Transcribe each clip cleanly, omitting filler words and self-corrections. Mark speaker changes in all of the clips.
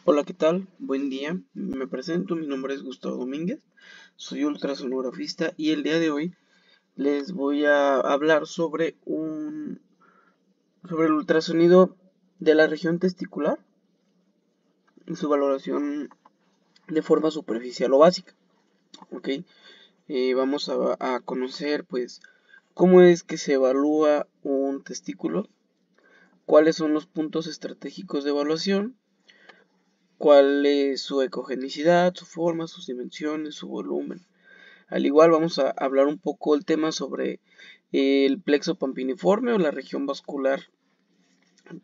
Speaker 1: Hola, ¿qué tal? Buen día. Me presento, mi nombre es Gustavo Domínguez, soy ultrasonografista y el día de hoy les voy a hablar sobre el ultrasonido de la región testicular y su valoración de forma superficial o básica. ¿Ok? Vamos a conocer pues cómo es que se evalúa un testículo, cuáles son los puntos estratégicos de evaluación, cuál es su ecogenicidad, su forma, sus dimensiones, su volumen. Al igual vamos a hablar un poco el tema sobre el plexo pampiniforme o la región vascular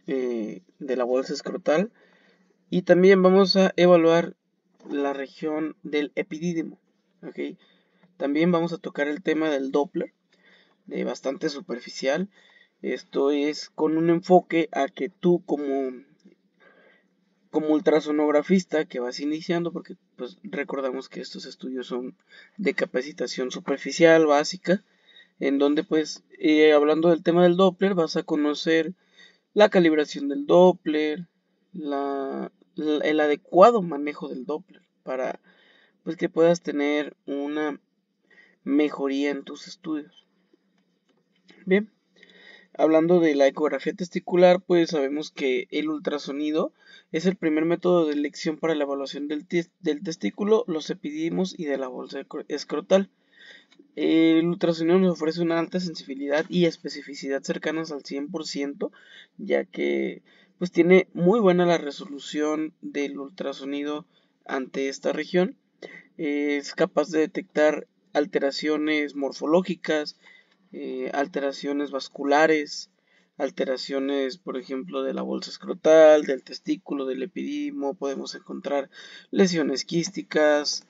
Speaker 1: de la bolsa escrotal, y también vamos a evaluar la región del epidídimo. ¿Ok? También vamos a tocar el tema del Doppler, de bastante superficial. Esto es con un enfoque a que tú como ultrasonografista que vas iniciando, porque pues recordamos que estos estudios son de capacitación superficial básica, en donde pues hablando del tema del Doppler vas a conocer la calibración del Doppler, el adecuado manejo del Doppler para pues que puedas tener una mejoría en tus estudios. Bien, hablando de la ecografía testicular, pues sabemos que el ultrasonido es el primer método de elección para la evaluación del testículo, los epidídimos y de la bolsa escrotal. El ultrasonido nos ofrece una alta sensibilidad y especificidad cercanas al 100%, ya que pues tiene muy buena la resolución del ultrasonido ante esta región. Es capaz de detectar alteraciones morfológicas, alteraciones vasculares, alteraciones, por ejemplo, de la bolsa escrotal, del testículo, del epididimo. Podemos encontrar lesiones quísticas,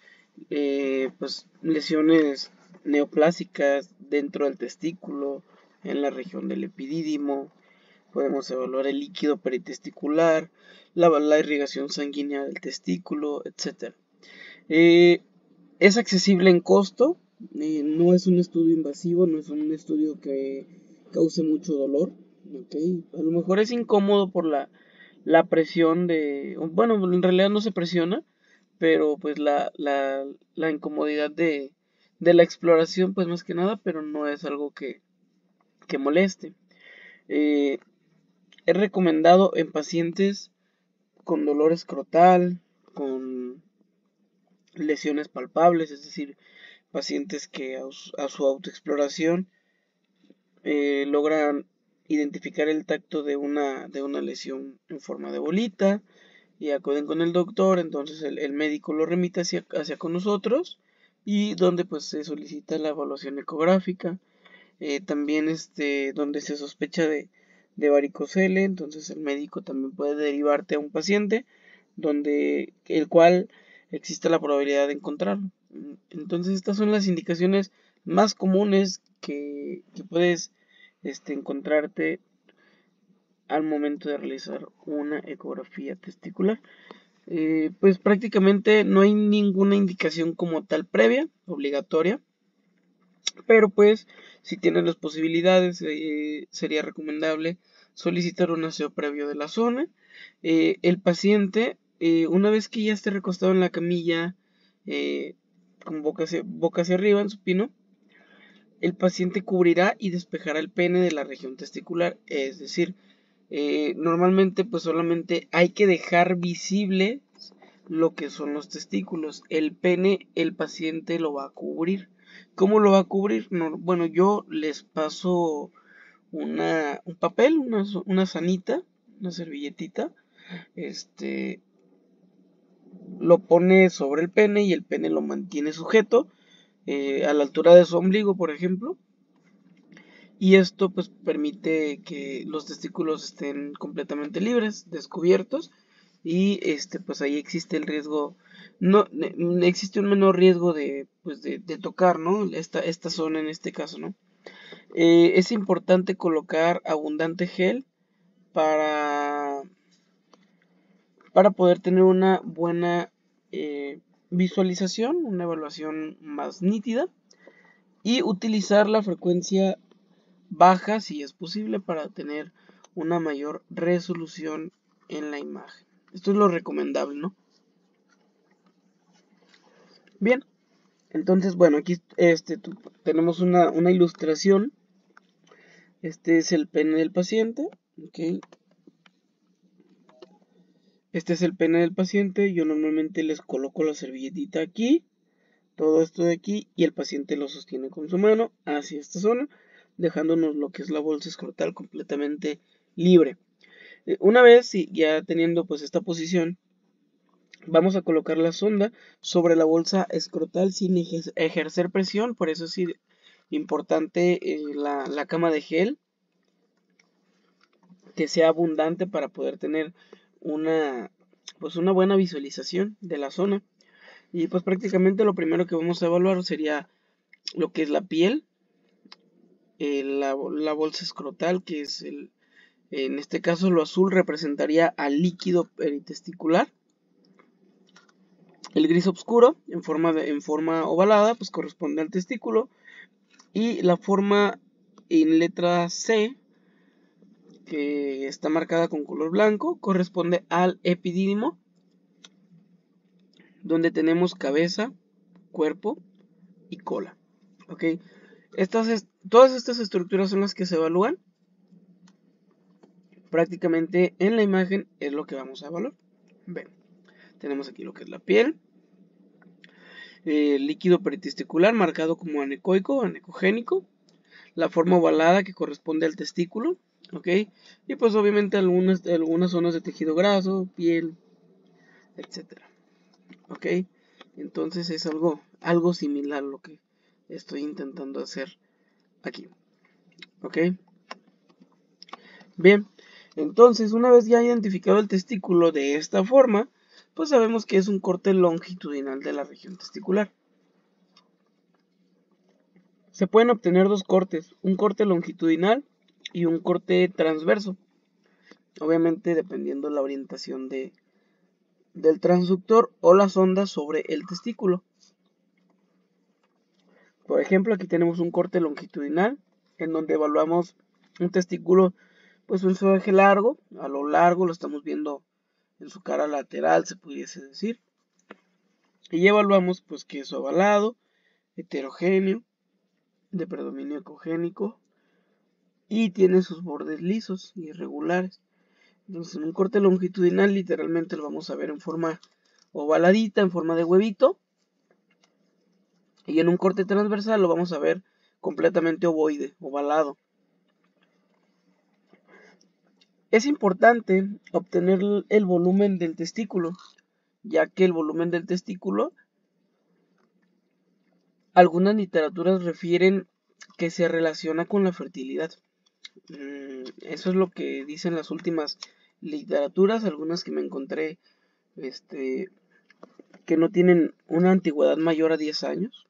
Speaker 1: pues lesiones neoplásicas dentro del testículo, en la región del epidídimo. Podemos evaluar el líquido peritesticular, la irrigación sanguínea del testículo, etc. Es accesible en costo, no es un estudio invasivo, no es un estudio que cause mucho dolor. ¿Okay? A lo mejor es incómodo por la presión bueno, en realidad no se presiona, pero pues la incomodidad de la exploración, pues más que nada, pero no es algo que moleste. Eh, es recomendado en pacientes con dolor escrotal, con lesiones palpables, es decir, pacientes que a su autoexploración logran identificar el tacto de una lesión en forma de bolita y acuden con el doctor. Entonces el médico lo remite hacia con nosotros, y donde pues se solicita la evaluación ecográfica. También donde se sospecha de varicocele, entonces el médico también puede derivarte a un paciente donde el cual existe la probabilidad de encontrarlo. Entonces estas son las indicaciones más comunes que puedes encontrarte al momento de realizar una ecografía testicular. Pues prácticamente no hay ninguna indicación como tal previa, obligatoria, pero pues si tienes las posibilidades, sería recomendable solicitar un aseo previo de la zona. El paciente, una vez que ya esté recostado en la camilla, eh, con boca hacia arriba en supino, el paciente cubrirá y despejará el pene de la región testicular. Es decir, normalmente pues solamente hay que dejar visible lo que son los testículos. El pene el paciente lo va a cubrir. ¿Cómo lo va a cubrir? No, bueno, yo les paso un papel, una sanita, una servilletita. Lo pone sobre el pene y el pene lo mantiene sujeto a la altura de su ombligo, por ejemplo. Y esto pues permite que los testículos estén completamente libres, descubiertos, y pues ahí existe el riesgo, no existe un menor riesgo de tocar, ¿no? Esta zona en este caso, ¿no? Es importante colocar abundante gel para, para poder tener una buena visualización, una evaluación más nítida, y utilizar la frecuencia baja si es posible para tener una mayor resolución en la imagen. Esto es lo recomendable, ¿no? Bien, entonces, bueno, aquí tenemos una ilustración. Este es el pene del paciente, ¿ok? Este es el pene del paciente. Yo normalmente les coloco la servilletita aquí, todo esto de aquí, y el paciente lo sostiene con su mano hacia esta zona, dejándonos lo que es la bolsa escrotal completamente libre. Una vez ya teniendo pues esta posición, vamos a colocar la sonda sobre la bolsa escrotal sin ejercer presión. Por eso es importante la cama de gel, que sea abundante para poder tener una buena visualización de la zona. Y pues prácticamente lo primero que vamos a evaluar sería lo que es la piel, la bolsa escrotal, que es en este caso lo azul representaría al líquido peritesticular. El gris oscuro en forma ovalada pues corresponde al testículo, y la forma en letra C, que está marcada con color blanco, corresponde al epidídimo, donde tenemos cabeza, cuerpo y cola. ¿Ok? Todas estas estructuras son las que se evalúan. Prácticamente en la imagen es lo que vamos a evaluar. Ven, tenemos aquí lo que es la piel, el líquido peritesticular marcado como anecoico, anecogénico, la forma ovalada que corresponde al testículo, ¿ok? Y pues obviamente algunas zonas de tejido graso, piel, etcétera, ¿ok? Entonces es algo similar a lo que estoy intentando hacer aquí, ¿ok? Bien, entonces una vez ya identificado el testículo de esta forma, pues sabemos que es un corte longitudinal de la región testicular. Se pueden obtener dos cortes, un corte longitudinal y un corte transverso, obviamente dependiendo la orientación del transductor o la sonda sobre el testículo. Por ejemplo, aquí tenemos un corte longitudinal en donde evaluamos un testículo pues en su eje largo, a lo largo lo estamos viendo en su cara lateral, se pudiese decir. Y evaluamos pues que es ovalado, heterogéneo, de predominio ecogénico, y tiene sus bordes lisos y irregulares. Entonces en un corte longitudinal literalmente lo vamos a ver en forma ovaladita, en forma de huevito. Y en un corte transversal lo vamos a ver completamente ovoide, ovalado. Es importante obtener el volumen del testículo, ya que el volumen del testículo, algunas literaturas refieren que se relaciona con la fertilidad. Eso es lo que dicen las últimas literaturas, algunas que me encontré que no tienen una antigüedad mayor a 10 años.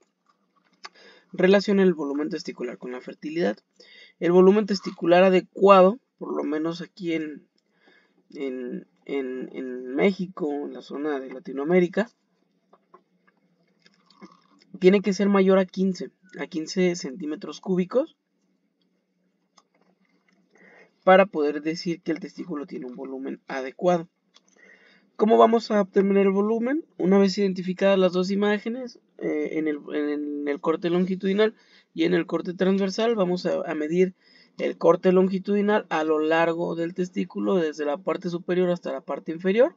Speaker 1: Relaciona el volumen testicular con la fertilidad. El volumen testicular adecuado, por lo menos aquí en México, en la zona de Latinoamérica, tiene que ser mayor a 15 centímetros cúbicos para poder decir que el testículo tiene un volumen adecuado. ¿Cómo vamos a obtener el volumen? Una vez identificadas las dos imágenes, en el corte longitudinal y en el corte transversal, vamos a medir el corte longitudinal a lo largo del testículo, desde la parte superior hasta la parte inferior.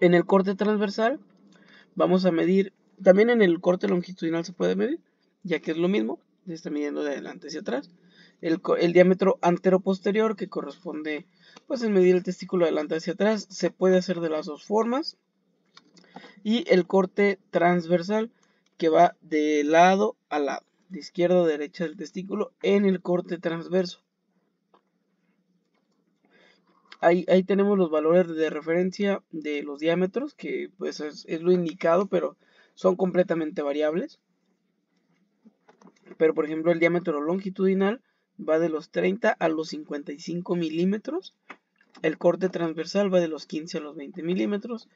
Speaker 1: En el corte transversal vamos a medir, también en el corte longitudinal se puede medir, ya que es lo mismo, se está midiendo de adelante hacia atrás. El diámetro anteroposterior, que corresponde pues en medir el testículo de adelante hacia atrás, se puede hacer de las dos formas. Y el corte transversal, que va de lado a lado, de izquierda a derecha del testículo en el corte transverso. Ahí tenemos los valores de referencia de los diámetros, que pues es lo indicado, pero son completamente variables. Pero por ejemplo el diámetro longitudinal va de los 30 a los 55 milímetros. El corte transversal va de los 15 a los 20 milímetros.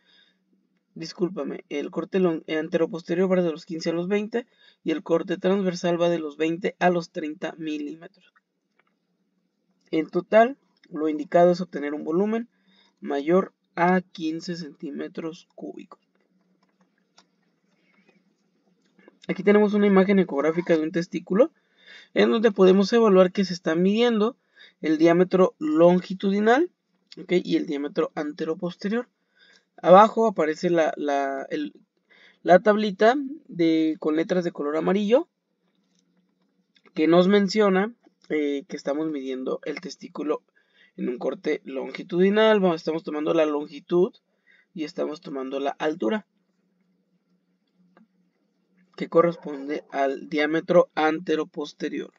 Speaker 1: Discúlpame, el corte anteroposterior va de los 15 a los 20 y el corte transversal va de los 20 a los 30 milímetros. En total, lo indicado es obtener un volumen mayor a 15 centímetros cúbicos. Aquí tenemos una imagen ecográfica de un testículo en donde podemos evaluar que se está midiendo el diámetro longitudinal, ¿okay? Y el diámetro anteroposterior. Abajo aparece la tablita con letras de color amarillo que nos menciona que estamos midiendo el testículo en un corte longitudinal. Estamos tomando la longitud y estamos tomando la altura, que corresponde al diámetro anteroposterior.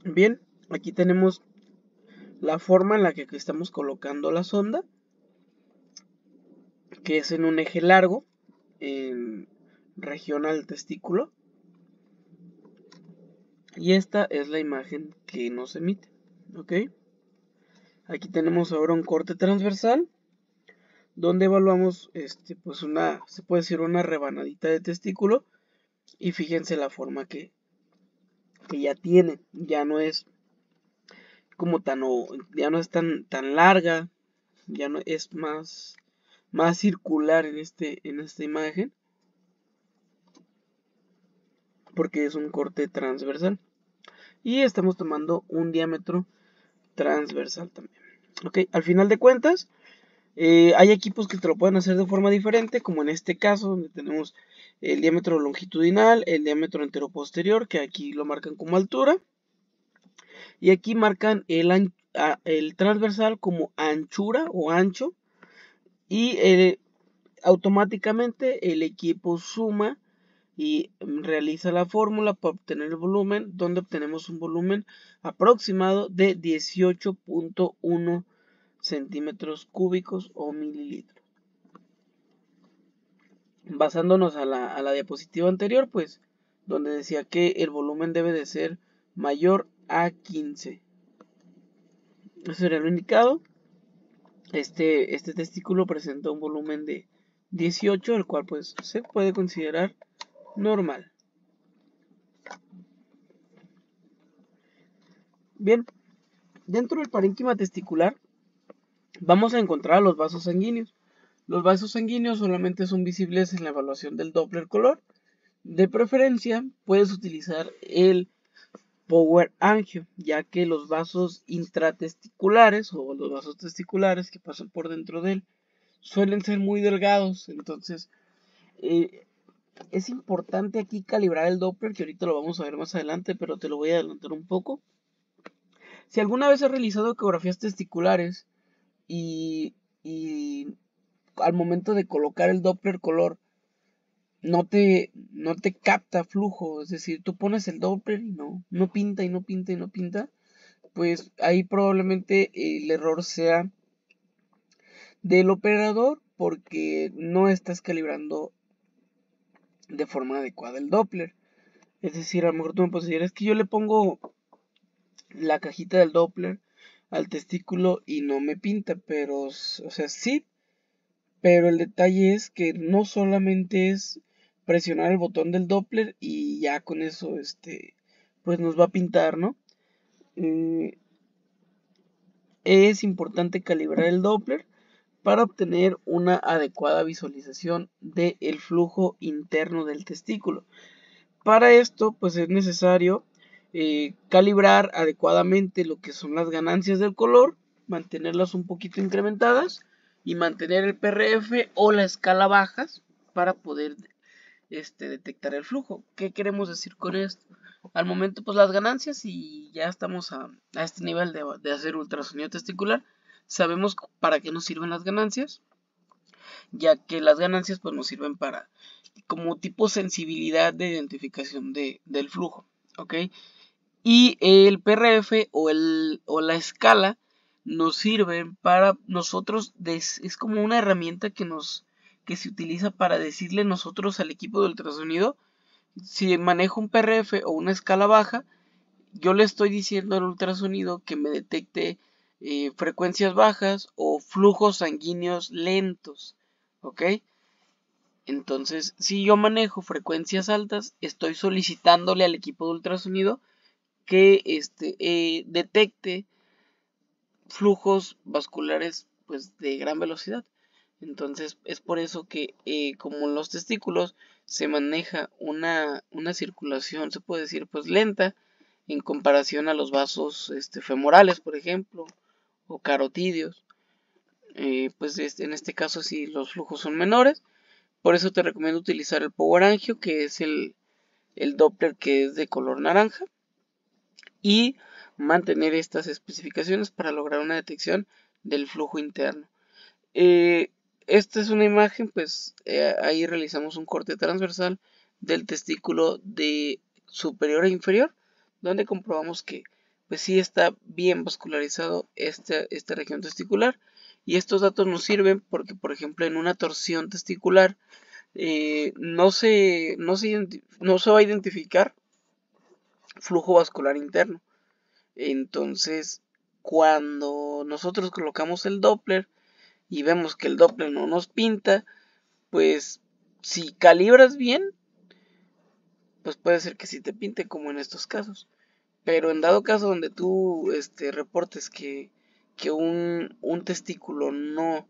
Speaker 1: Bien, aquí tenemos la forma en la que estamos colocando la sonda, que es en un eje largo, en región al testículo. Y esta es la imagen que nos emite, ¿ok? Aquí tenemos ahora un corte transversal, donde evaluamos, pues se puede decir una rebanadita de testículo. Y fíjense la forma que ya tiene, ya no es como ya no es tan larga, ya no es más circular en esta imagen, porque es un corte transversal y estamos tomando un diámetro transversal también. Ok, al final de cuentas hay equipos que te lo pueden hacer de forma diferente, como en este caso donde tenemos el diámetro longitudinal, el diámetro anteroposterior, que aquí lo marcan como altura, y aquí marcan el transversal como anchura o ancho, y automáticamente el equipo suma y realiza la fórmula para obtener el volumen, donde obtenemos un volumen aproximado de 18.1 centímetros cúbicos o mililitros. Basándonos a la diapositiva anterior, pues, donde decía que el volumen debe de ser mayor a 15. Eso sería lo indicado. Este testículo presenta un volumen de 18, el cual pues se puede considerar normal. Bien, dentro del parénquima testicular vamos a encontrar los vasos sanguíneos. Los vasos sanguíneos solamente son visibles en la evaluación del Doppler color. De preferencia, puedes utilizar el Power Angio, ya que los vasos intratesticulares o los vasos testiculares que pasan por dentro de él suelen ser muy delgados. Entonces, es importante aquí calibrar el Doppler, que ahorita lo vamos a ver más adelante, pero te lo voy a adelantar un poco. Si alguna vez has realizado ecografías testiculares y al momento de colocar el Doppler color no te capta flujo, es decir, tú pones el Doppler y no pinta y no pinta y no pinta, pues ahí probablemente el error sea del operador porque no estás calibrando de forma adecuada el Doppler. Es decir, a lo mejor tú me puedes decir, es que yo le pongo la cajita del Doppler al testículo y no me pinta, pero, o sea, sí, pero el detalle es que no solamente es presionar el botón del Doppler y ya con eso, pues nos va a pintar, ¿no? Es importante calibrar el Doppler para obtener una adecuada visualización del flujo interno del testículo. Para esto, pues es necesario calibrar adecuadamente lo que son las ganancias del color, mantenerlas un poquito incrementadas y mantener el PRF o la escala bajas para poder detectar el flujo. ¿Qué queremos decir con esto? Al momento, pues las ganancias, y ya estamos a este nivel de hacer ultrasonido testicular, sabemos para qué nos sirven las ganancias, ya que las ganancias pues nos sirven para como tipo sensibilidad de identificación del flujo, ¿ok? Y el PRF o la escala nos sirven para nosotros, es como una herramienta que nos que se utiliza para decirle nosotros al equipo de ultrasonido, si manejo un PRF o una escala baja, yo le estoy diciendo al ultrasonido que me detecte frecuencias bajas o flujos sanguíneos lentos, ¿ok? Entonces, si yo manejo frecuencias altas, estoy solicitándole al equipo de ultrasonido que detecte flujos vasculares pues de gran velocidad. Entonces es por eso que como en los testículos se maneja una circulación, se puede decir, pues lenta en comparación a los vasos femorales, por ejemplo, o carotídeos. Pues en este caso sí los flujos son menores. Por eso te recomiendo utilizar el Power Angio, que es el Doppler que es de color naranja, y mantener estas especificaciones para lograr una detección del flujo interno. Esta es una imagen, pues ahí realizamos un corte transversal del testículo de superior e inferior, donde comprobamos que pues sí está bien vascularizado esta región testicular, y estos datos nos sirven porque, por ejemplo, en una torsión testicular no se va a identificar flujo vascular interno. Entonces, cuando nosotros colocamos el Doppler y vemos que el Doppler no nos pinta, pues si calibras bien, pues puede ser que sí te pinte, como en estos casos. Pero en dado caso donde tú reportes que un testículo no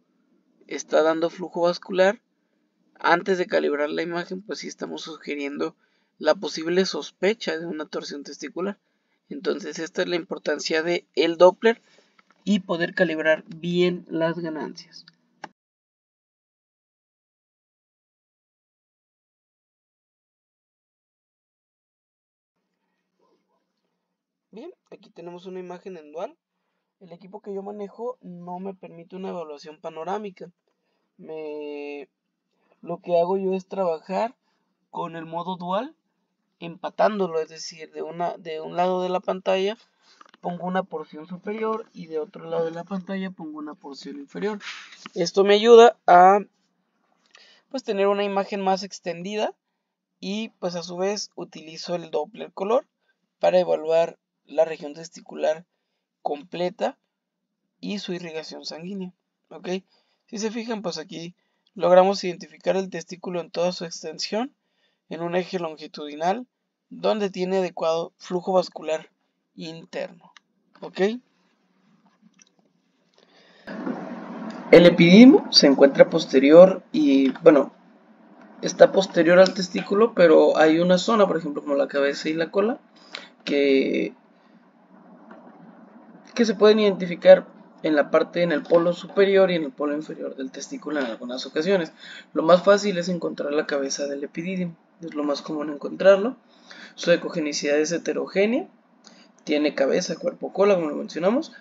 Speaker 1: está dando flujo vascular, antes de calibrar la imagen, pues sí estamos sugiriendo la posible sospecha de una torsión testicular. Entonces esta es la importancia de el Doppler y poder calibrar bien las ganancias. Bien, aquí tenemos una imagen en dual. El equipo que yo manejo no me permite una evaluación panorámica. Lo que hago yo es trabajar con el modo dual, empatándolo, es decir, de un lado de la pantalla pongo una porción superior y de otro lado de la pantalla pongo una porción inferior. Esto me ayuda a pues tener una imagen más extendida, y pues a su vez utilizo el Doppler color para evaluar la región testicular completa y su irrigación sanguínea. ¿Ok? Si se fijan, pues aquí logramos identificar el testículo en toda su extensión en un eje longitudinal donde tiene adecuado flujo vascular interno. ¿Ok? El epidídimo se encuentra posterior y, bueno, está posterior al testículo, pero hay una zona, por ejemplo, como la cabeza y la cola, que se pueden identificar en el polo superior y en el polo inferior del testículo en algunas ocasiones. Lo más fácil es encontrar la cabeza del epidídimo, es lo más común encontrarlo. Su ecogenicidad es heterogénea, tiene cabeza, cuerpo, cola, como lo mencionamos,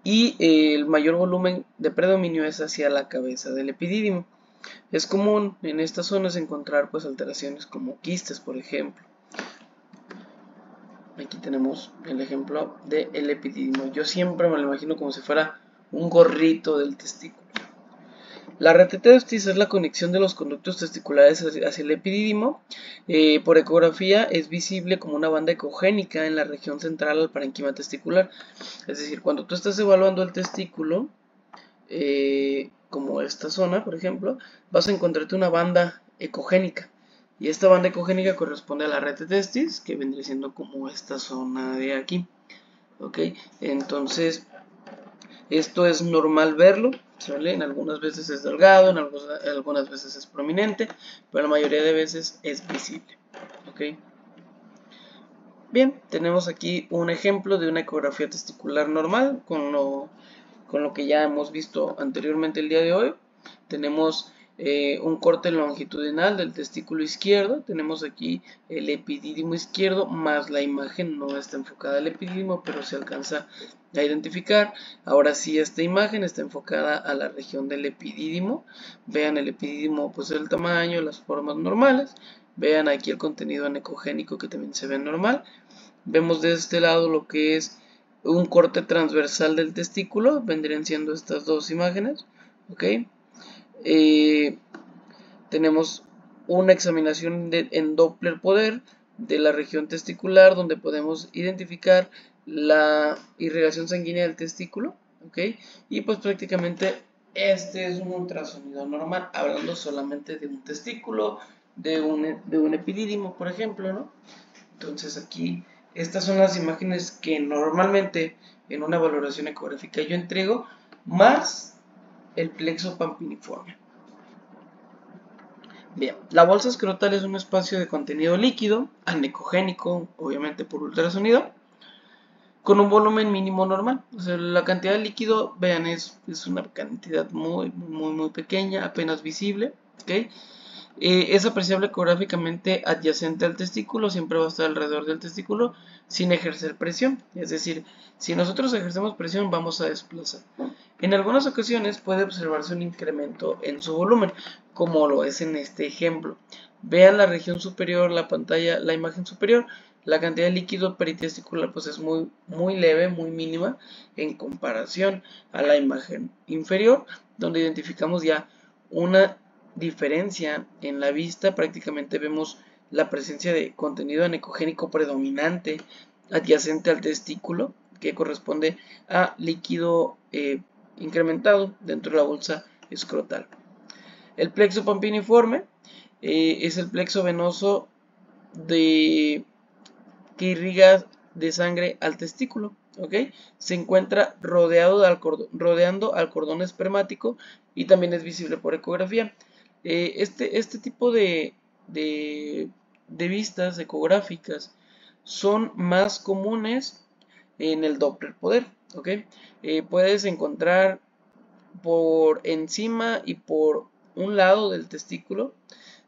Speaker 1: y el mayor volumen de predominio es hacia la cabeza del epidídimo. Es común en estas zonas encontrar pues alteraciones como quistes, por ejemplo. Aquí tenemos el ejemplo del epidídimo. Yo siempre me lo imagino como si fuera un gorrito del testículo. La retetestis es la conexión de los conductos testiculares hacia el epidídimo. Por ecografía es visible como una banda ecogénica en la región central al parenquima testicular. Es decir, cuando tú estás evaluando el testículo, como esta zona, por ejemplo, vas a encontrarte una banda ecogénica. Y esta banda ecogénica corresponde a la retetestis, que vendría siendo como esta zona de aquí. ¿Ok? Entonces, esto es normal verlo, ¿sale? En algunas veces es delgado, en algunas veces es prominente, pero la mayoría de veces es visible. ¿Ok? Bien, tenemos aquí un ejemplo de una ecografía testicular normal con lo que ya hemos visto anteriormente el día de hoy. Tenemos un corte longitudinal del testículo izquierdo, tenemos aquí el epidídimo izquierdo, más la imagen no está enfocada al epidídimo, pero se alcanza a identificar. Ahora sí, esta imagen está enfocada a la región del epidídimo. Vean el epidídimo, pues el tamaño, las formas normales. Vean aquí el contenido anecogénico que también se ve normal. Vemos de este lado lo que es un corte transversal del testículo, vendrían siendo estas dos imágenes, ¿ok? tenemos una examinación en Doppler poder de la región testicular, donde podemos identificar la irrigación sanguínea del testículo, ¿ok? Y pues prácticamente este es un ultrasonido normal, hablando solamente de un testículo, de un epidídimo, por ejemplo, ¿no? Entonces aquí, estas son las imágenes que normalmente en una valoración ecográfica yo entrego, más el plexo pampiniforme. Bien, la bolsa escrotal es un espacio de contenido líquido, anecogénico, obviamente por ultrasonido, con un volumen mínimo normal. O sea, la cantidad de líquido, vean, es una cantidad muy pequeña, apenas visible, ¿ok? Es apreciable ecográficamente adyacente al testículo, siempre va a estar alrededor del testículo sin ejercer presión. Es decir, si nosotros ejercemos presión, vamos a desplazar. En algunas ocasiones puede observarse un incremento en su volumen, como lo es en este ejemplo. Vean la región superior, la pantalla, la imagen superior, la cantidad de líquido peritesticular pues es muy leve, muy mínima en comparación a la imagen inferior, donde identificamos ya una diferencia en la vista. Prácticamente vemos la presencia de contenido anecogénico predominante adyacente al testículo, que corresponde a líquido incrementado dentro de la bolsa escrotal. El plexo pampiniforme es el plexo venoso que irriga de sangre al testículo, ¿ok? Se encuentra rodeando al cordón espermático y también es visible por ecografía. Este tipo de vistas ecográficas son más comunes en el Doppler poder, ¿ok? Puedes encontrar por encima y por un lado del testículo,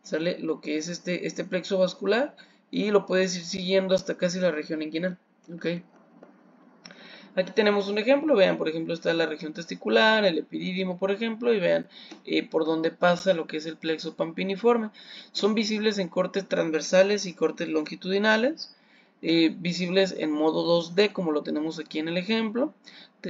Speaker 1: sale lo que es este plexo vascular, y lo puedes ir siguiendo hasta casi la región inguinal, ¿ok? Aquí tenemos un ejemplo, vean, por ejemplo, está la región testicular, el epidídimo, por ejemplo, y vean por dónde pasa lo que es el plexo pampiniforme. Son visibles en cortes transversales y cortes longitudinales, visibles en modo 2D, como lo tenemos aquí en el ejemplo.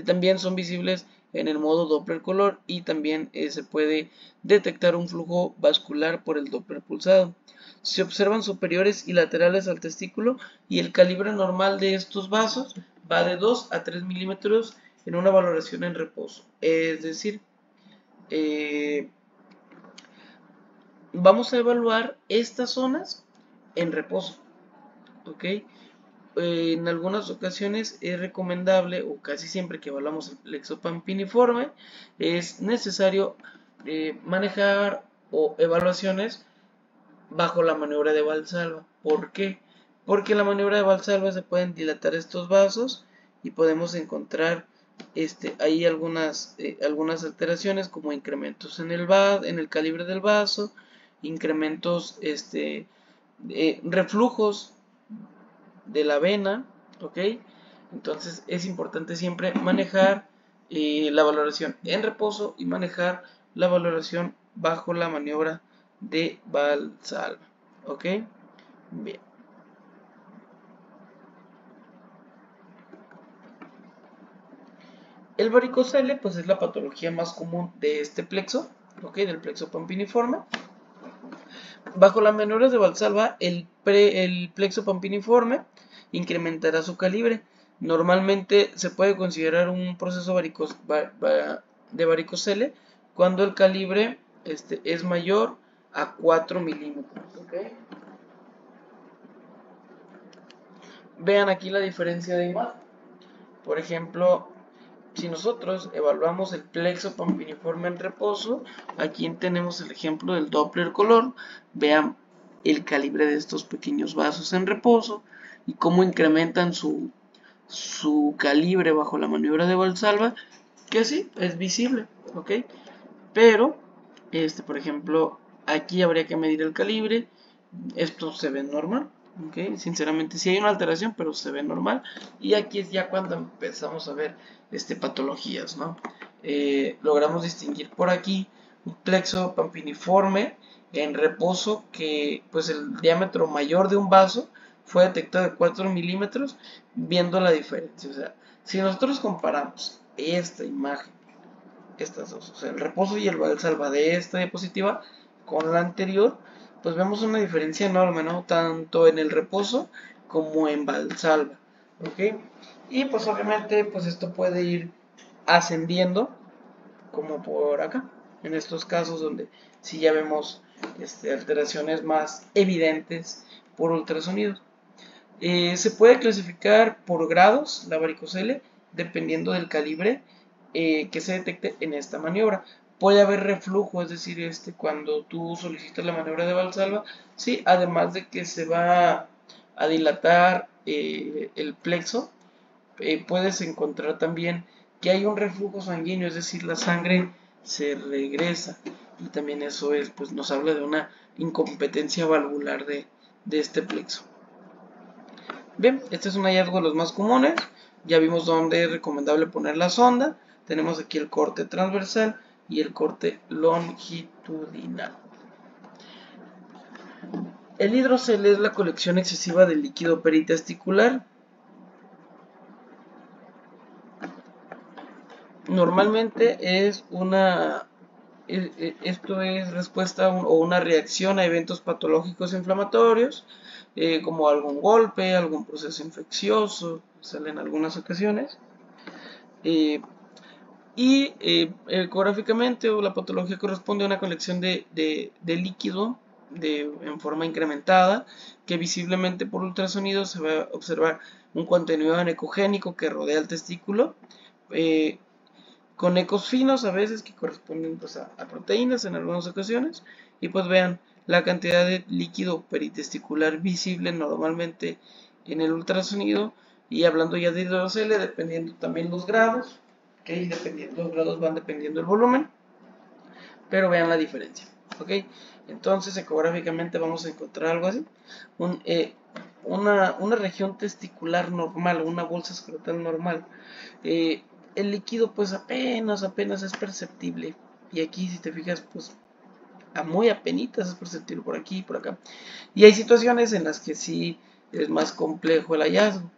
Speaker 1: También son visibles en el modo Doppler color, y también se puede detectar un flujo vascular por el Doppler pulsado. Se observan superiores y laterales al testículo, y el calibre normal de estos vasos va de 2 a 3 milímetros en una valoración en reposo. Es decir, vamos a evaluar estas zonas en reposo, ¿ok? En algunas ocasiones es recomendable, o casi siempre que evaluamos el plexo pampiniforme, es necesario manejar o evaluaciones bajo la maniobra de Valsalva. ¿Por qué? Porque en la maniobra de Valsalva se pueden dilatar estos vasos y podemos encontrar ahí algunas alteraciones, como incrementos en el calibre del vaso, incrementos, reflujos de la vena, ¿ok? Entonces es importante siempre manejar la valoración en reposo y manejar la valoración bajo la maniobra de Valsalva, ¿ok? Bien. El varicocele pues es la patología más común de este plexo, ¿ok? Del plexo pampiniforme. Bajo las maniobras de Valsalva, el plexo pampiniforme incrementará su calibre. Normalmente se puede considerar un proceso de varicocele cuando el calibre es mayor a 4 milímetros. ¿Okay? Vean aquí la diferencia de imagen. Por ejemplo, si nosotros evaluamos el plexo pampiniforme en reposo, aquí tenemos el ejemplo del Doppler color. Vean el calibre de estos pequeños vasos en reposo y cómo incrementan su calibre bajo la maniobra de Valsalva, que sí, es visible, ¿ok? Pero, por ejemplo, aquí habría que medir el calibre. Esto se ve normal, ¿ok? Sinceramente sí hay una alteración, pero se ve normal. Y aquí es ya cuando empezamos a ver patologías, ¿no? Logramos distinguir por aquí un plexo pampiniforme en reposo, que pues el diámetro mayor de un vaso fue detectado de 4 milímetros, viendo la diferencia. O sea, si nosotros comparamos esta imagen, estas dos, o sea, el reposo y el Valsalva de esta diapositiva, con la anterior, pues vemos una diferencia enorme, ¿no? Tanto en el reposo como en Valsalva, ¿ok? Y pues obviamente pues esto puede ir ascendiendo como por acá, en estos casos donde sí ya vemos alteraciones más evidentes por ultrasonidos. Se puede clasificar por grados la varicocele dependiendo del calibre que se detecte en esta maniobra. Puede haber reflujo, es decir, cuando tú solicitas la maniobra de Valsalva, sí, además de que se va a dilatar el plexo, puedes encontrar también que hay un reflujo sanguíneo, es decir, la sangre se regresa, y también eso pues nos habla de una incompetencia valvular de este plexo. Bien, este es un hallazgo de los más comunes. Ya vimos dónde es recomendable poner la sonda. Tenemos aquí el corte transversal y el corte longitudinal. El hidrocele es la colección excesiva de líquido peritesticular. Normalmente esto es respuesta o una reacción a eventos patológicos inflamatorios, como algún golpe, algún proceso infeccioso, sale en algunas ocasiones. Ecográficamente o la patología corresponde a una colección de líquido en forma incrementada, que visiblemente por ultrasonido se va a observar un contenido anecogénico que rodea el testículo, con ecos finos a veces que corresponden pues, a proteínas en algunas ocasiones. Y pues vean la cantidad de líquido peritesticular visible normalmente en el ultrasonido. Y hablando ya de hidrocele, dependiendo también los grados, ¿okay? Dependiendo los grados van dependiendo el volumen, pero vean la diferencia, ¿ok? Entonces ecográficamente vamos a encontrar algo así, una región testicular normal, una bolsa escrotal normal. El líquido pues apenas es perceptible, y aquí si te fijas pues a muy apenitas es perceptible por aquí y por acá. Y hay situaciones en las que sí es más complejo el hallazgo.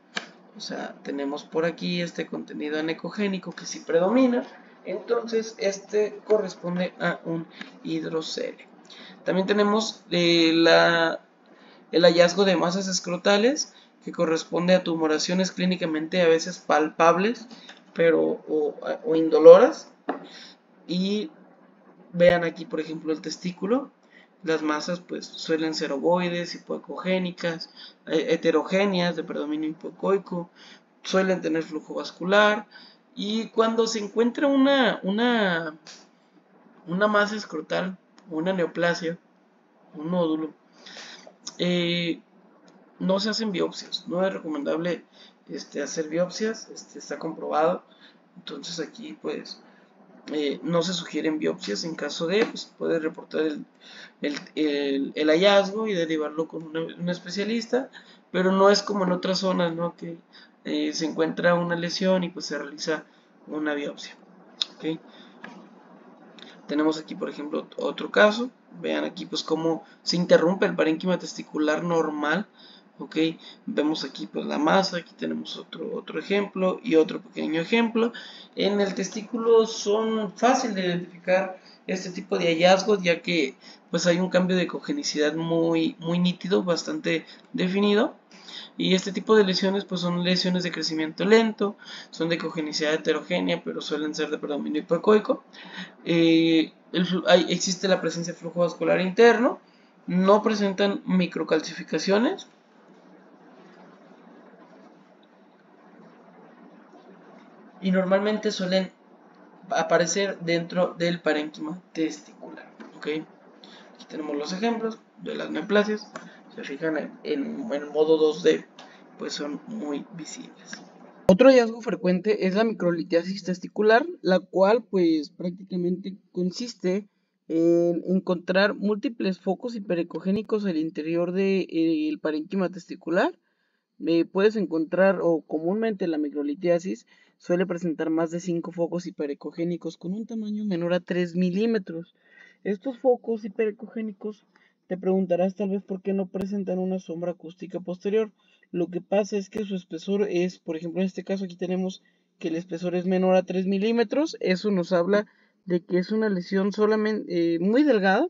Speaker 1: O sea, tenemos por aquí este contenido anecogénico que sí predomina, entonces este corresponde a un hidrocele. También tenemos el hallazgo de masas escrotales, que corresponde a tumoraciones clínicamente a veces palpables, pero o indoloras. Y vean aquí, por ejemplo, el testículo. Las masas pues suelen ser ovoides, hipoecogénicas, heterogéneas de predominio hipoecoico, suelen tener flujo vascular, y cuando se encuentra una masa escrotal, una neoplasia, un nódulo, no se hacen biopsias, no es recomendable hacer biopsias, está comprobado. Entonces aquí pues no se sugieren biopsias. En caso de, pues puede reportar el hallazgo y derivarlo con un especialista, pero no es como en otras zonas, ¿no? Que se encuentra una lesión y pues se realiza una biopsia, ¿okay? Tenemos aquí por ejemplo otro caso. Vean aquí pues cómo se interrumpe el parénquima testicular normal, ¿ok? Vemos aquí pues la masa. Aquí tenemos otro ejemplo y otro pequeño ejemplo. En el testículo son fáciles de identificar este tipo de hallazgos, ya que pues hay un cambio de ecogenicidad muy nítido, bastante definido. Y este tipo de lesiones pues son lesiones de crecimiento lento, son de ecogenicidad heterogénea, pero suelen ser de predominio hipoecoico. Existe la presencia de flujo vascular interno, no presentan microcalcificaciones, y normalmente suelen aparecer dentro del parénquima testicular, ¿okay? Aquí tenemos los ejemplos de las neoplasias. Se fijan en modo 2D, pues son muy visibles. Otro hallazgo frecuente es la microlitiasis testicular, la cual pues prácticamente consiste en encontrar múltiples focos hiperecogénicos al interior del parénquima testicular. Puedes encontrar, o comúnmente la microlitiasis suele presentar más de 5 focos hiperecogénicos con un tamaño menor a 3 milímetros. Estos focos hiperecogénicos, te preguntarás tal vez por qué no presentan una sombra acústica posterior. Lo que pasa es que su espesor es, por ejemplo en este caso aquí tenemos que el espesor es menor a 3 milímetros. Eso nos habla de que es una lesión solamente muy delgada,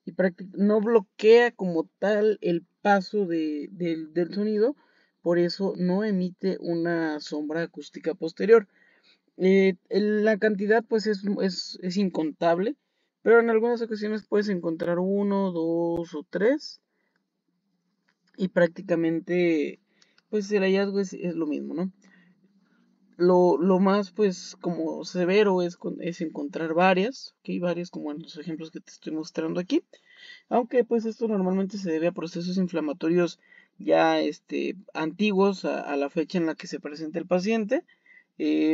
Speaker 1: y no bloquea como tal el paso del sonido, por eso no emite una sombra acústica posterior. La cantidad pues es incontable, pero en algunas ocasiones puedes encontrar uno, dos o tres y prácticamente pues el hallazgo es lo mismo, ¿no? Lo más pues como severo es encontrar varias, ¿ok? Varias como en los ejemplos que te estoy mostrando aquí, aunque pues esto normalmente se debe a procesos inflamatorios ya antiguos a la fecha en la que se presenta el paciente.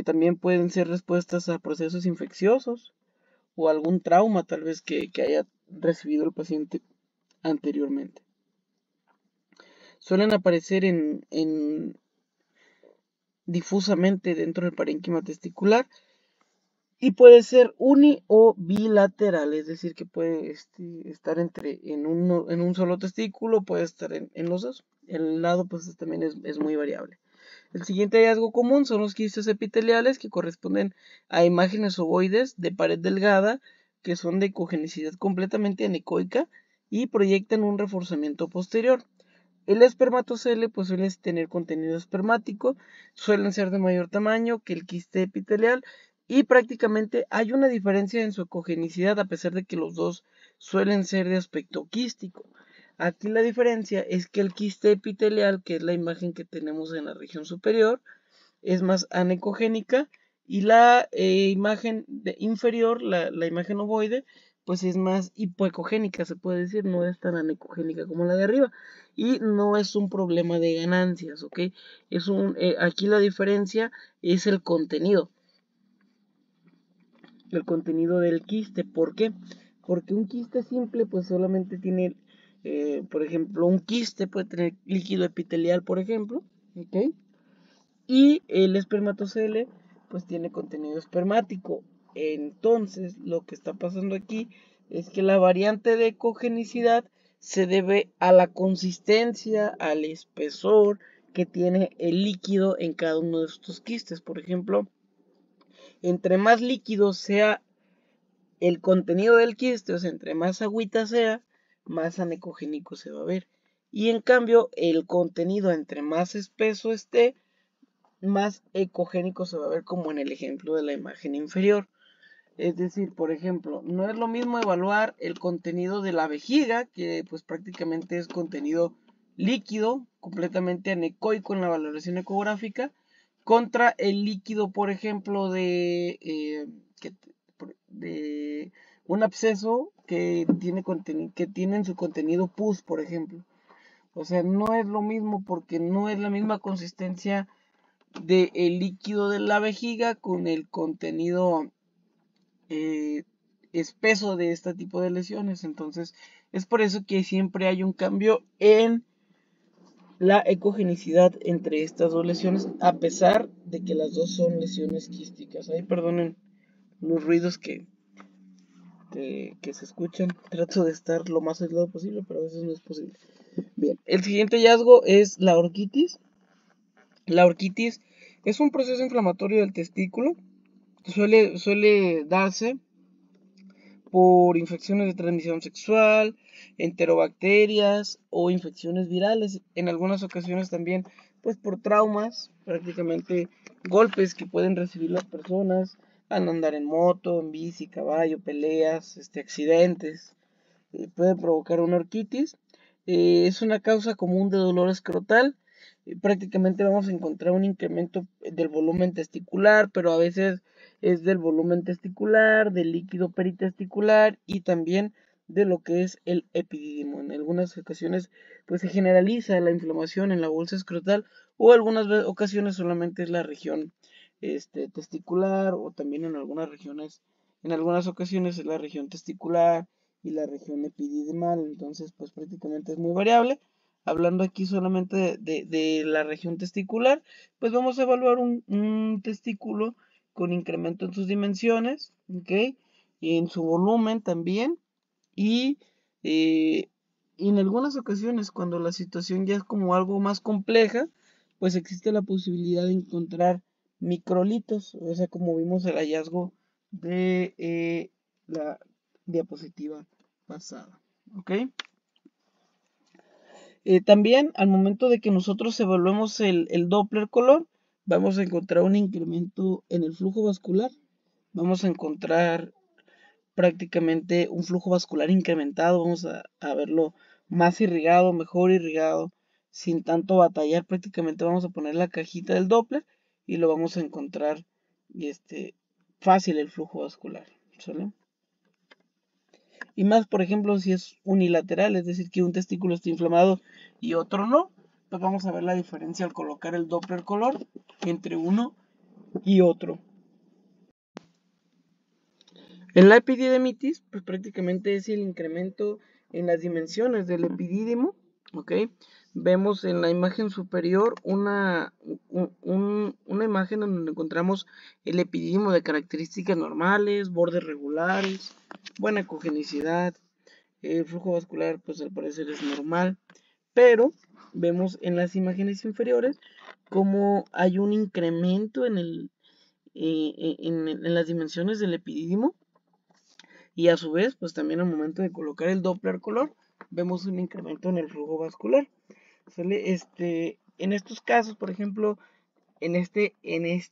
Speaker 1: También pueden ser respuestas a procesos infecciosos o algún trauma tal vez que haya recibido el paciente anteriormente. Suelen aparecer difusamente dentro del parénquima testicular y puede ser uni o bilateral, es decir, que puede estar en un solo testículo, puede estar en los dos. El lado pues también es muy variable. El siguiente hallazgo común son los quistes epiteliales que corresponden a imágenes ovoides de pared delgada que son de ecogenicidad completamente anecoica y proyectan un reforzamiento posterior. El espermatocele pues suele tener contenido espermático, suelen ser de mayor tamaño que el quiste epitelial y prácticamente hay una diferencia en su ecogenicidad a pesar de que los dos suelen ser de aspecto quístico. Aquí la diferencia es que el quiste epitelial, que es la imagen que tenemos en la región superior, es más anecogénica y la imagen inferior, la imagen ovoide, pues es más hipoecogénica, se puede decir, no es tan anecogénica como la de arriba. Y no es un problema de ganancias, ¿ok? Aquí la diferencia es el contenido del quiste. ¿Por qué? Porque un quiste simple pues solamente tiene, por ejemplo, un quiste puede tener líquido epitelial, por ejemplo, ¿ok? Y el espermatocele pues tiene contenido espermático. Entonces lo que está pasando aquí es que la variante de ecogenicidad se debe a la consistencia, al espesor que tiene el líquido en cada uno de estos quistes. Por ejemplo, entre más líquido sea el contenido del quiste, o sea, entre más agüita sea, más anecogénico se va a ver. Y en cambio, el contenido entre más espeso esté, más ecogénico se va a ver, como en el ejemplo de la imagen inferior. Es decir, por ejemplo, no es lo mismo evaluar el contenido de la vejiga, que pues prácticamente es contenido líquido, completamente anecoico en la valoración ecográfica, contra el líquido, por ejemplo, de un absceso que tiene en su contenido pus, por ejemplo. O sea, no es lo mismo porque no es la misma consistencia del líquido de la vejiga con el contenido eh, espeso de este tipo de lesiones. Entonces, es por eso que siempre hay un cambio en la ecogenicidad entre estas dos lesiones, a pesar de que las dos son lesiones quísticas. Ahí perdonen los ruidos que se escuchan. Trato de estar lo más aislado posible, pero a veces no es posible. Bien, el siguiente hallazgo es la orquitis. La orquitis es un proceso inflamatorio del testículo. Suele darse por infecciones de transmisión sexual, enterobacterias o infecciones virales. En algunas ocasiones también, pues por traumas, prácticamente golpes que pueden recibir las personas al andar en moto, en bici, caballo, peleas, accidentes. Puede provocar una orquitis. Es una causa común de dolor escrotal. Prácticamente vamos a encontrar un incremento del volumen testicular, pero a veces es del volumen testicular, del líquido peritesticular y también de lo que es el epidídimo. En algunas ocasiones pues se generaliza la inflamación en la bolsa escrotal o algunas ocasiones solamente es la región testicular o también en algunas ocasiones es la región testicular y la región epididimal. Entonces pues prácticamente es muy variable. Hablando aquí solamente de la región testicular, pues vamos a evaluar un testículo con incremento en sus dimensiones, ¿ok? Y en su volumen también. Y, eh, y en algunas ocasiones, cuando la situación ya es como algo más compleja, pues existe la posibilidad de encontrar microlitos, o sea, como vimos el hallazgo de la diapositiva pasada. ¿ok? También al momento de que nosotros evaluemos el Doppler color, vamos a encontrar un incremento en el flujo vascular. Vamos a encontrar prácticamente un flujo vascular incrementado. Vamos a verlo más irrigado, mejor irrigado, sin tanto batallar. Prácticamente vamos a poner la cajita del Doppler y lo vamos a encontrar fácil el flujo vascular, ¿sale? Y más, por ejemplo, si es unilateral, es decir, que un testículo está inflamado y otro no, pues vamos a ver la diferencia al colocar el Doppler color entre uno y otro. En la epididimitis, pues prácticamente es el incremento en las dimensiones del epidídimo, ¿ok? Vemos en la imagen superior una imagen en donde encontramos el epidídimo de características normales, bordes regulares, buena cogenicidad. El flujo vascular, pues al parecer es normal, pero vemos en las imágenes inferiores como hay un incremento en las dimensiones del epidídimo, y a su vez, pues también al momento de colocar el Doppler color, vemos un incremento en el flujo vascular. ¿Sale? En estos casos, por ejemplo, en este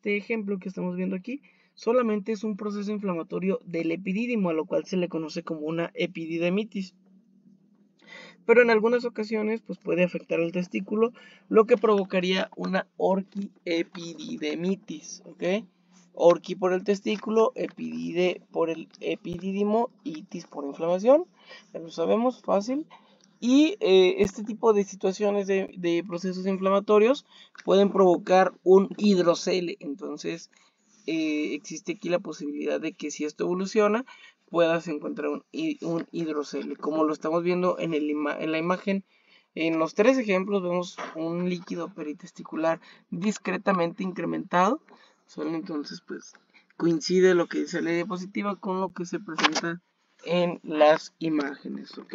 Speaker 1: ejemplo que estamos viendo aquí, solamente es un proceso inflamatorio del epidídimo, a lo cual se le conoce como una epididimitis. Pero en algunas ocasiones pues puede afectar al testículo, lo que provocaría una orquiepididemitis, ¿ok? Orqui por el testículo, epidide por el epidídimo, itis por inflamación, ya lo sabemos, fácil. Y este tipo de situaciones de procesos inflamatorios pueden provocar un hidrocele. Entonces existe aquí la posibilidad de que si esto evoluciona, puedas encontrar un hidrocele. Como lo estamos viendo en la imagen, en los tres ejemplos vemos un líquido peritesticular discretamente incrementado. Entonces, pues coincide lo que dice la diapositiva con lo que se presenta en las imágenes, ¿ok?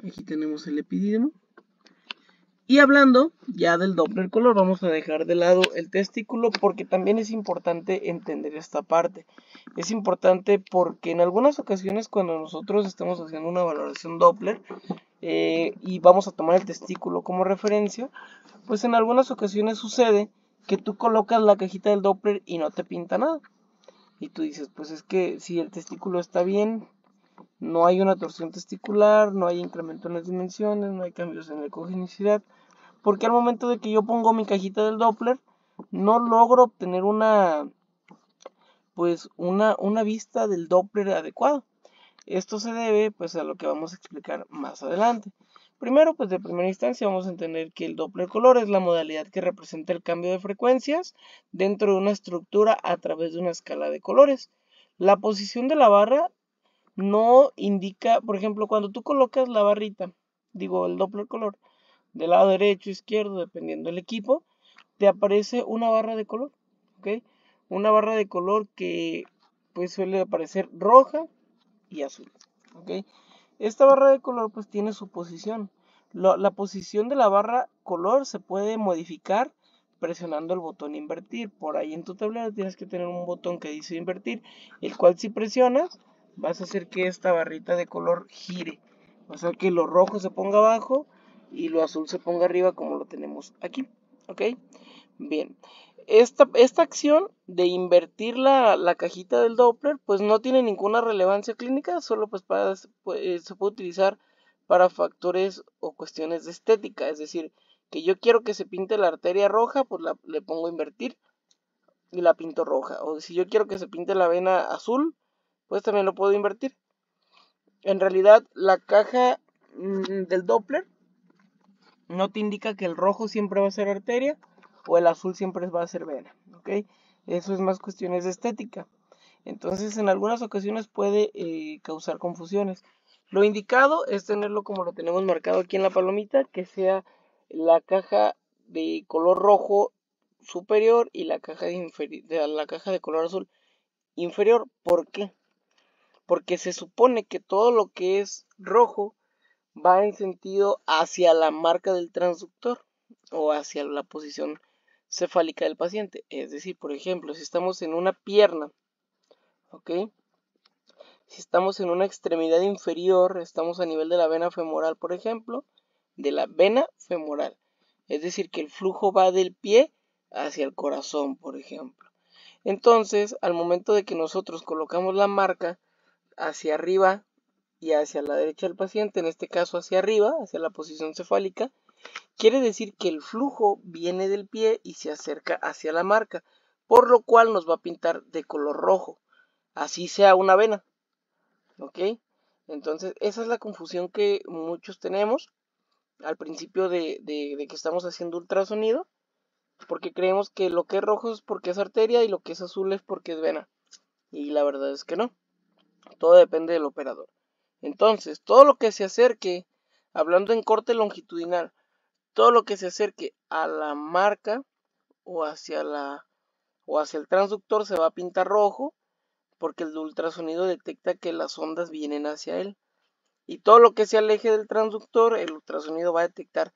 Speaker 1: Aquí tenemos el epidídimo. Y hablando ya del Doppler color, vamos a dejar de lado el testículo porque también es importante entender esta parte. Es importante porque en algunas ocasiones cuando nosotros estamos haciendo una valoración Doppler y vamos a tomar el testículo como referencia, pues en algunas ocasiones sucede que tú colocas la cajita del Doppler y no te pinta nada. Y tú dices, pues es que si el testículo está bien, no hay una torsión testicular, no hay incremento en las dimensiones, no hay cambios en la cogenicidad. Porque al momento de que yo pongo mi cajita del Doppler, no logro obtener una vista del Doppler adecuado. Esto se debe pues a lo que vamos a explicar más adelante. Primero, pues de primera instancia vamos a entender que el Doppler color es la modalidad que representa el cambio de frecuencias dentro de una estructura a través de una escala de colores. La posición de la barra no indica, por ejemplo, cuando tú colocas la barrita, digo el Doppler color, del lado derecho, izquierdo, dependiendo del equipo, te aparece una barra de color, ¿ok? Una barra de color que pues suele aparecer roja y azul, ¿ok? Esta barra de color pues tiene su posición. La posición de la barra color se puede modificar presionando el botón invertir. Por ahí en tu tablero tienes que tener un botón que dice invertir, el cual si presionas vas a hacer que esta barrita de color gire. O sea que lo rojo se ponga abajo y lo azul se ponga arriba como lo tenemos aquí, ¿ok? Bien, esta acción de invertir la cajita del Doppler pues no tiene ninguna relevancia clínica, solo pues se puede utilizar para factores o cuestiones de estética, es decir, que yo quiero que se pinte la arteria roja, pues le pongo invertir y la pinto roja, o si yo quiero que se pinte la vena azul, pues también lo puedo invertir. En realidad la caja del Doppler no te indica que el rojo siempre va a ser arteria o el azul siempre va a ser vena, ¿ok? Eso es más cuestiones de estética. Entonces, en algunas ocasiones puede causar confusiones. Lo indicado es tenerlo como lo tenemos marcado aquí en la palomita, que sea la caja de color rojo superior y la caja la caja de color azul inferior. ¿Por qué? Porque se supone que todo lo que es rojo va en sentido hacia la marca del transductor o hacia la posición cefálica del paciente. Es decir, por ejemplo, si estamos en una pierna, ¿ok?
Speaker 2: Si estamos en una extremidad inferior, estamos a nivel de la vena femoral, por ejemplo, de la vena femoral. Es decir, que el flujo va del pie hacia el corazón, por ejemplo. Entonces, al momento de que nosotros colocamos la marca hacia arriba y hacia la derecha del paciente, en este caso hacia arriba, hacia la posición cefálica, quiere decir que el flujo viene del pie y se acerca hacia la marca, por lo cual nos va a pintar de color rojo, así sea una vena, ¿ok? Entonces, esa es la confusión que muchos tenemos al principio de que estamos haciendo ultrasonido, porque creemos que lo que es rojo es porque es arteria y lo que es azul es porque es vena. Y la verdad es que no, todo depende del operador. Entonces, todo lo que se acerque, hablando en corte longitudinal, todo lo que se acerque a la marca o hacia el transductor se va a pintar rojo, porque el ultrasonido detecta que las ondas vienen hacia él. Y todo lo que se aleje del transductor, el ultrasonido va a detectar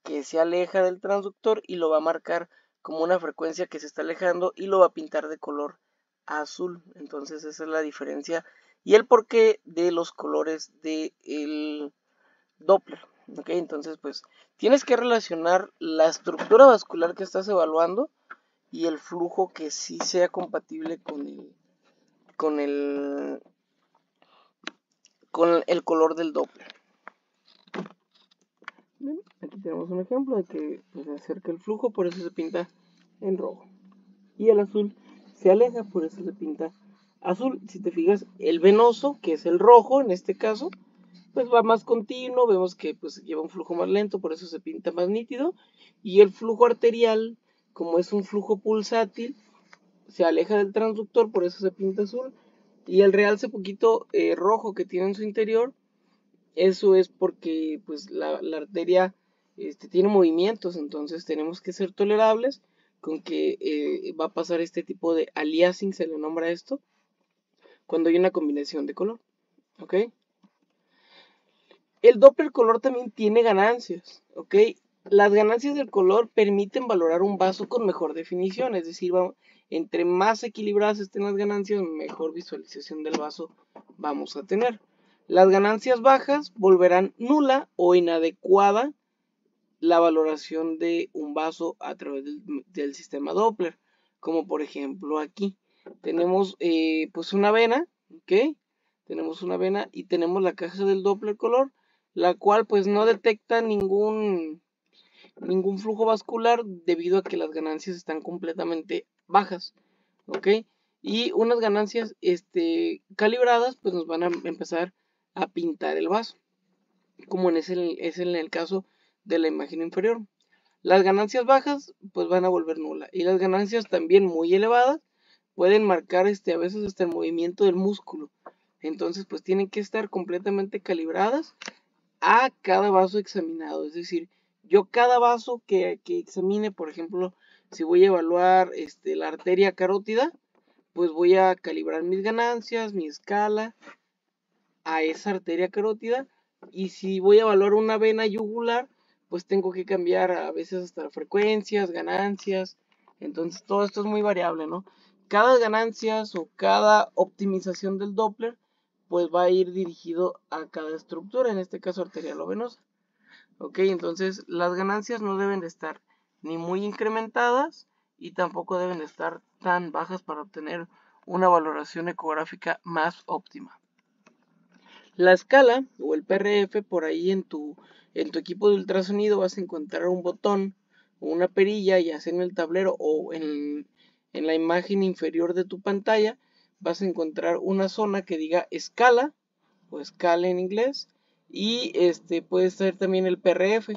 Speaker 2: que se aleja del transductor y lo va a marcar como una frecuencia que se está alejando y lo va a pintar de color azul. Entonces esa es la diferencia y el porqué de los colores del Doppler. ¿Ok? Entonces pues tienes que relacionar la estructura vascular que estás evaluando y el flujo que sí sea compatible con el, con el color del Doppler. Bien, aquí tenemos un ejemplo de que pues, se acerca el flujo, por eso se pinta en rojo. Y el azul se aleja, por eso se pinta azul. Si te fijas, el venoso, que es el rojo en este caso, pues va más continuo, vemos que pues lleva un flujo más lento, por eso se pinta más nítido. Y el flujo arterial, como es un flujo pulsátil, se aleja del transductor, por eso se pinta azul. Y el realce poquito rojo que tiene en su interior, eso es porque pues la arteria tiene movimientos, entonces tenemos que ser tolerables con que va a pasar este tipo de aliasing, se le nombra esto, cuando hay una combinación de color. ¿Ok? El Doppler color también tiene ganancias. ¿Ok? Las ganancias del color permiten valorar un vaso con mejor definición, es decir, entre más equilibradas estén las ganancias, mejor visualización del vaso vamos a tener. Las ganancias bajas volverán nula o inadecuada la valoración de un vaso a través del sistema Doppler, como por ejemplo aquí. Tenemos pues una vena, ¿ok? Tenemos una vena y tenemos la caja del Doppler color, la cual pues no detecta ningún flujo vascular debido a que las ganancias están completamente bajas, ¿ok? Y unas ganancias calibradas pues nos van a empezar a pintar el vaso, como es en el caso de la imagen inferior. Las ganancias bajas pues van a volver nula y las ganancias también muy elevadas pueden marcar a veces hasta el movimiento del músculo. Entonces pues tienen que estar completamente calibradas a cada vaso examinado. Es decir, yo cada vaso que examine, por ejemplo, si voy a evaluar la arteria carótida, pues voy a calibrar mis ganancias, mi escala a esa arteria carótida. Y si voy a evaluar una vena yugular, pues tengo que cambiar a veces hasta frecuencias, ganancias. Entonces todo esto es muy variable, ¿no? Cada ganancias o cada optimización del Doppler pues va a ir dirigido a cada estructura, en este caso arterial o venosa. Ok, entonces las ganancias no deben de estar ni muy incrementadas y tampoco deben de estar tan bajas para obtener una valoración ecográfica más óptima. La escala o el PRF, por ahí en tu equipo de ultrasonido vas a encontrar un botón o una perilla, ya sea en el tablero o en la imagen inferior de tu pantalla, vas a encontrar una zona que diga escala o escala en inglés y puede ser también el PRF,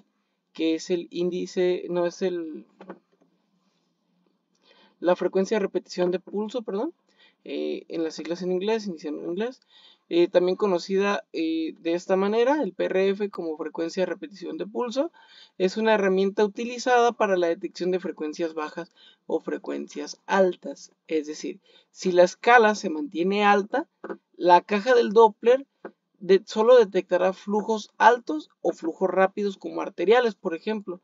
Speaker 2: que es el índice, no es la frecuencia de repetición de pulso, perdón, en las siglas en inglés, iniciando en inglés, también conocida de esta manera, el PRF como frecuencia de repetición de pulso, es una herramienta utilizada para la detección de frecuencias bajas o frecuencias altas. Es decir, si la escala se mantiene alta, la caja del Doppler solo detectará flujos altos o flujos rápidos como arteriales, por ejemplo,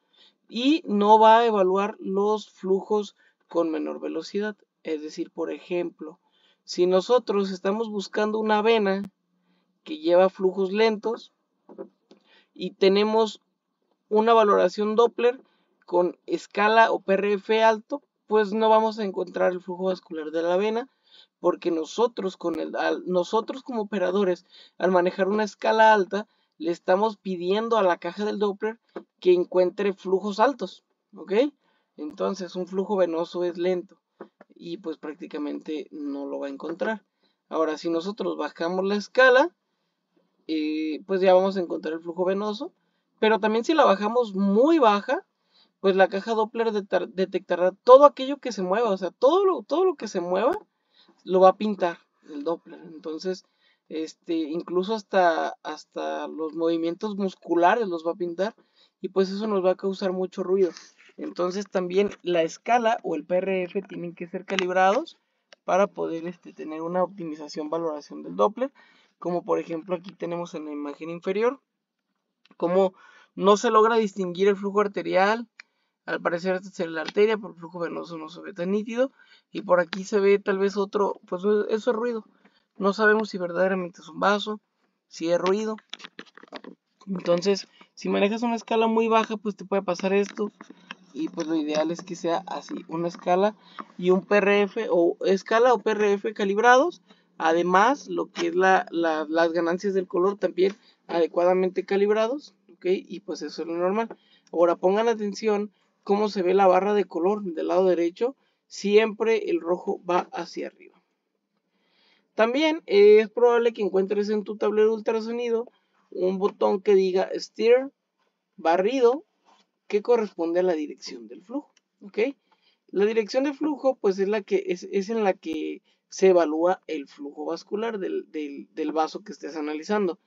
Speaker 2: y no va a evaluar los flujos con menor velocidad. Es decir, por ejemplo, Si nosotros estamos buscando una vena que lleva flujos lentos y tenemos una valoración Doppler con escala o PRF alto, pues no vamos a encontrar el flujo vascular de la vena, porque nosotros como operadores, al manejar una escala alta, le estamos pidiendo a la caja del Doppler que encuentre flujos altos, ¿ok? Entonces un flujo venoso es lento y pues prácticamente no lo va a encontrar. Ahora, si nosotros bajamos la escala, pues ya vamos a encontrar el flujo venoso, pero también si la bajamos muy baja, pues la caja Doppler detectará todo aquello que se mueva, o sea, todo lo que se mueva lo va a pintar el Doppler. Entonces, incluso hasta los movimientos musculares los va a pintar y pues eso nos va a causar mucho ruido. Entonces también la escala o el PRF tienen que ser calibrados para poder tener una optimización, valoración del Doppler, como por ejemplo aquí tenemos en la imagen inferior, como no se logra distinguir el flujo arterial. Al parecer esta es la arteria, por el flujo venoso no se ve tan nítido. Y por aquí se ve tal vez otro, pues eso es ruido. No sabemos si verdaderamente es un vaso, si es ruido. Entonces, si manejas una escala muy baja, pues te puede pasar esto. Y pues lo ideal es que sea así, una escala y un PRF o escala o PRF calibrados. Además, lo que es las ganancias del color también adecuadamente calibrados, ¿ok? Y pues eso es lo normal. Ahora pongan atención cómo se ve la barra de color del lado derecho. Siempre el rojo va hacia arriba. También es probable que encuentres en tu tablero de ultrasonido un botón que diga Steer, barrido, que corresponde a la dirección del flujo, ¿ok? La dirección de flujo, pues es en la que se evalúa el flujo vascular del vaso que estés analizando.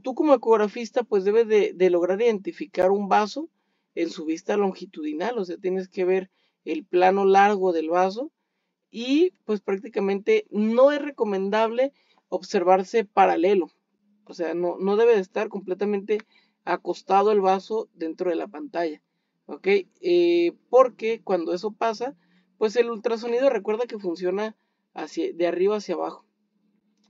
Speaker 2: Tú como ecografista, pues debes de lograr identificar un vaso en su vista longitudinal, o sea, tienes que ver el plano largo del vaso y pues prácticamente no es recomendable observarse paralelo, o sea, no debe de estar completamente acostado el vaso dentro de la pantalla, ¿ok? Porque cuando eso pasa, pues el ultrasonido recuerda que funciona de arriba hacia abajo.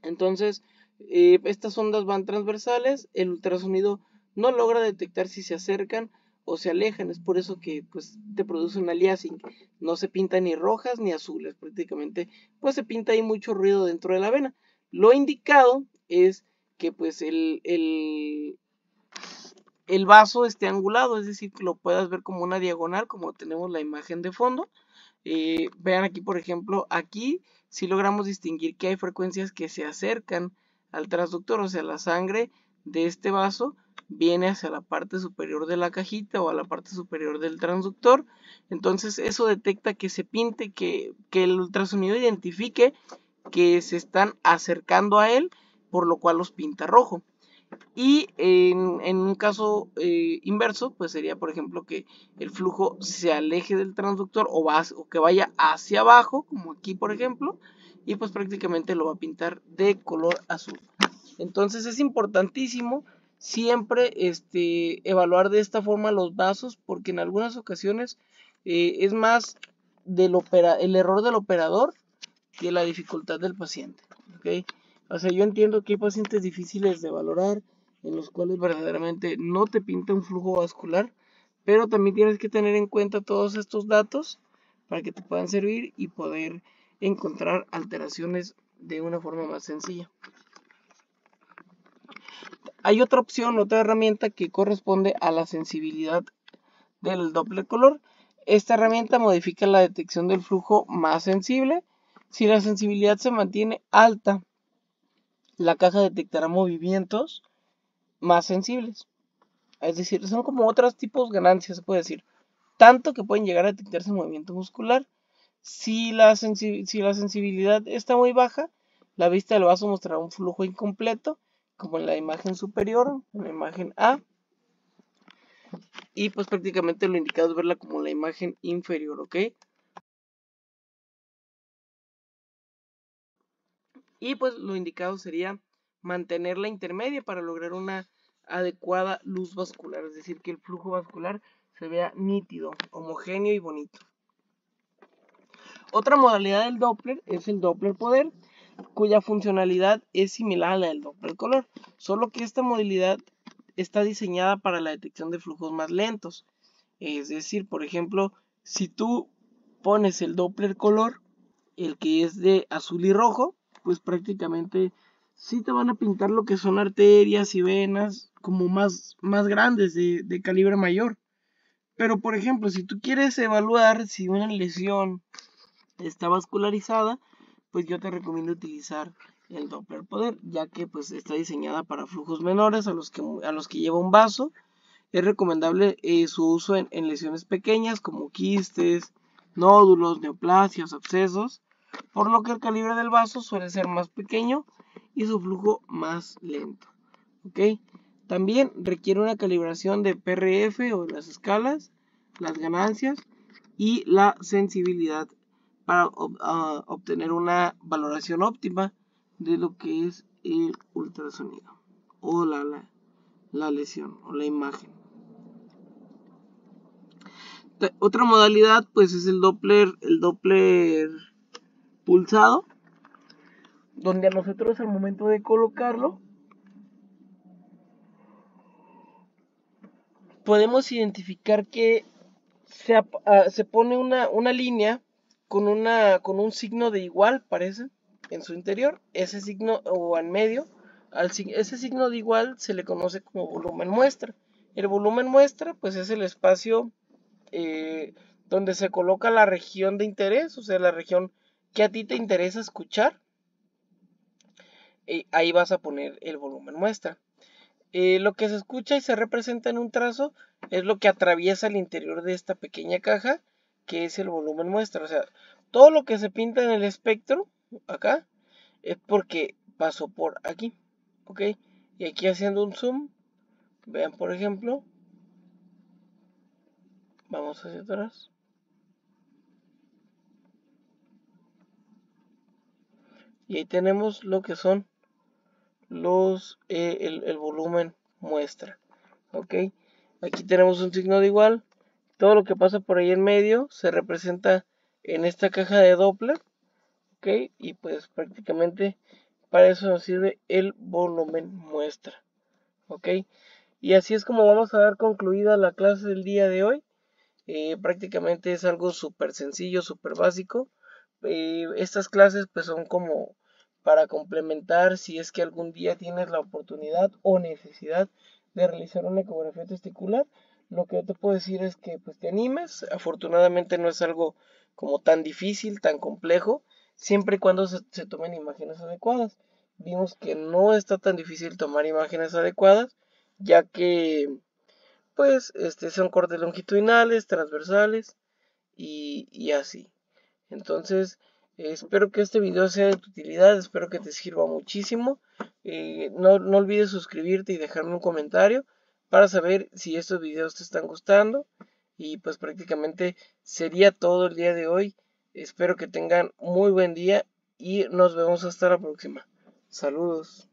Speaker 2: Entonces, estas ondas van transversales, el ultrasonido no logra detectar si se acercan o se alejan, es por eso que pues te produce un aliasing, no se pinta ni rojas ni azules, prácticamente pues se pinta ahí mucho ruido dentro de la vena. Lo indicado es que pues el vaso esté angulado, es decir, que lo puedas ver como una diagonal, como tenemos la imagen de fondo. Vean aquí, por ejemplo, aquí si logramos distinguir que hay frecuencias que se acercan al transductor, o sea, la sangre de este vaso viene hacia la parte superior de la cajita o a la parte superior del transductor. Entonces eso detecta que se pinte, que el ultrasonido identifique que se están acercando a él, por lo cual los pinta rojo. Y en un caso inverso, pues sería, por ejemplo, que el flujo se aleje del transductor o que vaya hacia abajo, como aquí, por ejemplo, y pues prácticamente lo va a pintar de color azul. Entonces es importantísimo siempre evaluar de esta forma los vasos, porque en algunas ocasiones es más el error del operador que la dificultad del paciente, ¿ok? O sea, yo entiendo que hay pacientes difíciles de valorar, en los cuales verdaderamente no te pinta un flujo vascular, pero también tienes que tener en cuenta todos estos datos para que te puedan servir y poder encontrar alteraciones de una forma más sencilla. Hay otra opción, otra herramienta que corresponde a la sensibilidad del Doppler color. Esta herramienta modifica la detección del flujo más sensible. Si la sensibilidad se mantiene alta, la caja detectará movimientos más sensibles. Es decir, son como otros tipos de ganancias, se puede decir. Tanto que pueden llegar a detectarse movimiento muscular. Si la sensibilidad está muy baja, la vista del vaso mostrará un flujo incompleto, como en la imagen superior, en la imagen A. Y pues prácticamente lo indicado es verla como la imagen inferior, ¿ok? Y pues lo indicado sería mantener la intermedia para lograr una adecuada luz vascular, es decir, que el flujo vascular se vea nítido, homogéneo y bonito. Otra modalidad del Doppler es el Doppler poder, cuya funcionalidad es similar a la del Doppler color, solo que esta modalidad está diseñada para la detección de flujos más lentos. Es decir, por ejemplo, si tú pones el Doppler color, el que es de azul y rojo, pues prácticamente sí te van a pintar lo que son arterias y venas como más grandes, de calibre mayor. Pero por ejemplo, si tú quieres evaluar si una lesión está vascularizada, pues yo te recomiendo utilizar el Doppler poder, ya que pues está diseñada para flujos menores a los que lleva un vaso. Es recomendable su uso en lesiones pequeñas como quistes, nódulos, neoplasias, abscesos, por lo que el calibre del vaso suele ser más pequeño y su flujo más lento. ¿Ok? También requiere una calibración de PRF o de las escalas, las ganancias y la sensibilidad para obtener una valoración óptima de lo que es el ultrasonido o la lesión o la imagen. Otra modalidad pues es el Doppler pulsado, donde a nosotros al momento de colocarlo podemos identificar que se pone una línea con un signo de igual, parece, en su interior. Ese signo o en medio, ese signo de igual se le conoce como volumen muestra. El volumen muestra pues es el espacio donde se coloca la región de interés, o sea, la región que a ti te interesa escuchar. Ahí vas a poner el volumen muestra. Lo que se escucha y se representa en un trazo es lo que atraviesa el interior de esta pequeña caja, que es el volumen muestra. O sea, todo lo que se pinta en el espectro, acá, es porque pasó por aquí. ¿Ok? Y aquí haciendo un zoom, vean por ejemplo, vamos hacia atrás. Y ahí tenemos lo que son el volumen muestra. ¿Ok? Aquí tenemos un signo de igual. Todo lo que pasa por ahí en medio se representa en esta caja de Doppler. ¿Ok? Y pues prácticamente para eso nos sirve el volumen muestra. ¿Ok? Y así es como vamos a dar concluida la clase del día de hoy. Prácticamente es algo súper sencillo, súper básico. Estas clases pues son como para complementar si es que algún día tienes la oportunidad o necesidad de realizar una ecografía testicular. Lo que yo te puedo decir es que pues te animes. Afortunadamente no es algo como tan difícil, tan complejo, siempre y cuando se tomen imágenes adecuadas. Vimos que no está tan difícil tomar imágenes adecuadas, ya que pues son cortes longitudinales, transversales y así. Entonces, espero que este video sea de tu utilidad, espero que te sirva muchísimo. No olvides suscribirte y dejarme un comentario para saber si estos videos te están gustando. Y pues prácticamente sería todo el día de hoy. Espero que tengan muy buen día y nos vemos hasta la próxima. Saludos.